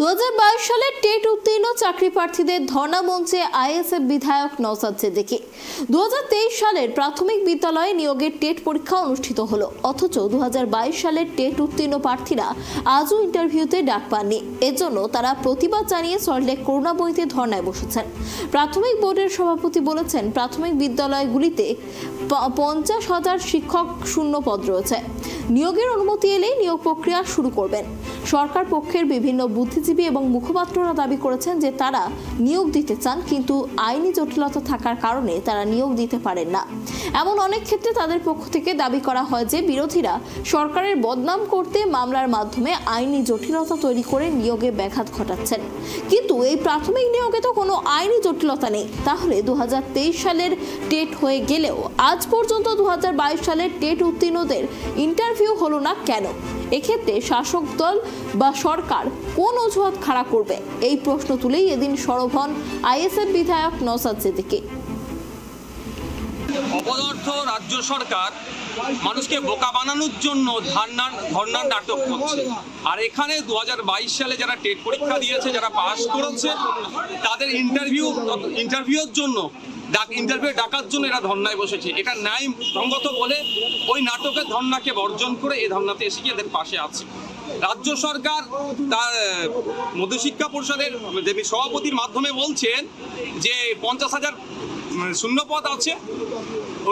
2022 সালে টেট উত্তীর্ণ চাকরি প্রার্থীদের ধর্ণা মঞ্চে আইএসএফ বিধায়ক নওশাদ সিদ্দিকী। 2023 সালের প্রাথমিক বিদ্যালয়ে নিয়োগের টেট পরীক্ষা অনুষ্ঠিত হলো, অথচ 2022 সালের টেট উত্তীর্ণ প্রার্থীরা আজও ইন্টারভিউতে ডাক পাননি। এজন্য তারা প্রতিবাদ জানিয়ে সল্টলেক করুণাবইতে ধর্ণায় বসেছেন। প্রাথমিক বোর্ডের সভাপতি বলেছেন, প্রাথমিক বিদ্যালয়গুলিতে 50,000 শিক্ষক শূন্য পদ রয়েছে। নিয়োগের অনুমতি এলেই নিয়োগ প্রক্রিয়া শুরু করবেন। সরকার পক্ষের বিভিন্ন বুদ্ধিজীবী এবং মুখপাত্ররা দাবি করেছেন যে তারা নিয়োগ দিতে চান, কিন্তু আইনি জটিলতা থাকার কারণে তারা নিয়োগ দিতে পারেন না। এমন অনেক ক্ষেত্রে তাদের পক্ষ থেকে দাবি করা হয় যে বিরোধীরা সরকারের বদনাম করতে মামলার মাধ্যমে আইনি জটিলতা তৈরি করে নিয়োগে ব্যাঘাত ঘটাচ্ছেন। কিন্তু এই প্রাথমিক নিয়োগে তো কোনো আইনি জটিলতা নেই। তাহলে 2023 সালের টেট হয়ে গেলেও আজ পর্যন্ত 2022 সালের টেট উত্তীর্ণদের ইন্টারভিউ হলো না কেন? এক্ষেত্রে শাসক দল বা সরকার কোন অজুহাত খাড়া করবে? এই প্রশ্ন তুলেই এদিন সরব হন আইএসএফ বিধায়ক নওশাদ সিদ্দিকী। অপদার্থ রাজ্য সরকার মানুষকে বোকা বানানোর জন্য ধর্ণার নাটক করছে। আর এখানে 2022 সালে যারা টেট পরীক্ষা দিয়েছে, যারা পাস করেছে, তাদের ইন্টারভিউর জন্য ইন্টারভিউ ডাকার জন্য এরা ধর্ণায় বসেছে। এটা ন্যায় সঙ্গত বলে ওই নাটকের ধর্ণাকে বর্জন করে এই ধর্ণাতে এসে গিয়ে এদের পাশে আছে। রাজ্য সরকার তার মধ্যশিক্ষা পরিষদের সভাপতির মাধ্যমে বলছেন যে 50,000 শূন্যপদ আছে,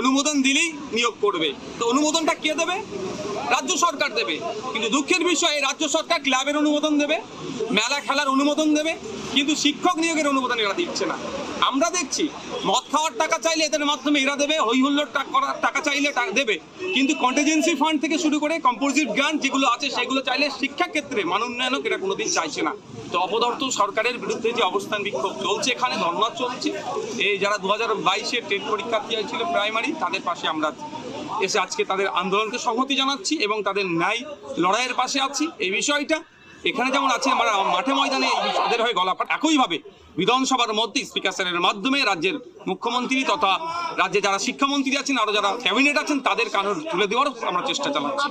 অনুমোদন দিলেই নিয়োগ করবে। তো অনুমোদনটা কে দেবে? রাজ্য সরকার দেবে। কিন্তু দুঃখের বিষয়, রাজ্য সরকার ক্লাবের অনুমোদন দেবে, মেলা খেলার অনুমোদন দেবে, কিন্তু শিক্ষক নিয়োগের অনুমোদন এরা দিচ্ছে না। আমরা দেখছি মদ খাওয়ার টাকা চাইলে এদের মাধ্যমে এরা দেবে, হই হুল্লোড় করার টাকা চাইলে দেবে, কিন্তু কন্টিনজেন্সি ফান্ড থেকে শুরু করে কম্পোজিট গ্রান্ট যেগুলো আছে সেগুলো চাইলে শিক্ষা ক্ষেত্রে মান উন্নয়নক এরা কোনোদিন চাইছে না। তো অপদার্থ সরকারের বিরুদ্ধে যে অবস্থান বিক্ষোভ চলছে, এখানে ধর্ণা চলছে। এই যারা 2022-এর টেট পরীক্ষার্থী ছিল প্রাইমারি, তাদের পাশে আমরা এসে আজকে তাদের আন্দোলনকে সংহতি জানাচ্ছি এবং তাদের ন্যায় লড়াইয়ের পাশে আছি। এই বিষয়টা এখানে যেমন আছে, আমরা মাঠে ময়দানে তাদের হয়ে গলাফাট। একইভাবে বিধানসভার মধ্যে স্পিকার স্যারের মাধ্যমে রাজ্যের মুখ্যমন্ত্রী তথা রাজ্যে যারা শিক্ষামন্ত্রী আছেন, আরো যারা ক্যাবিনেট আছেন, তাদের কানে তুলে দেওয়ার আমরা চেষ্টা চালাচ্ছি।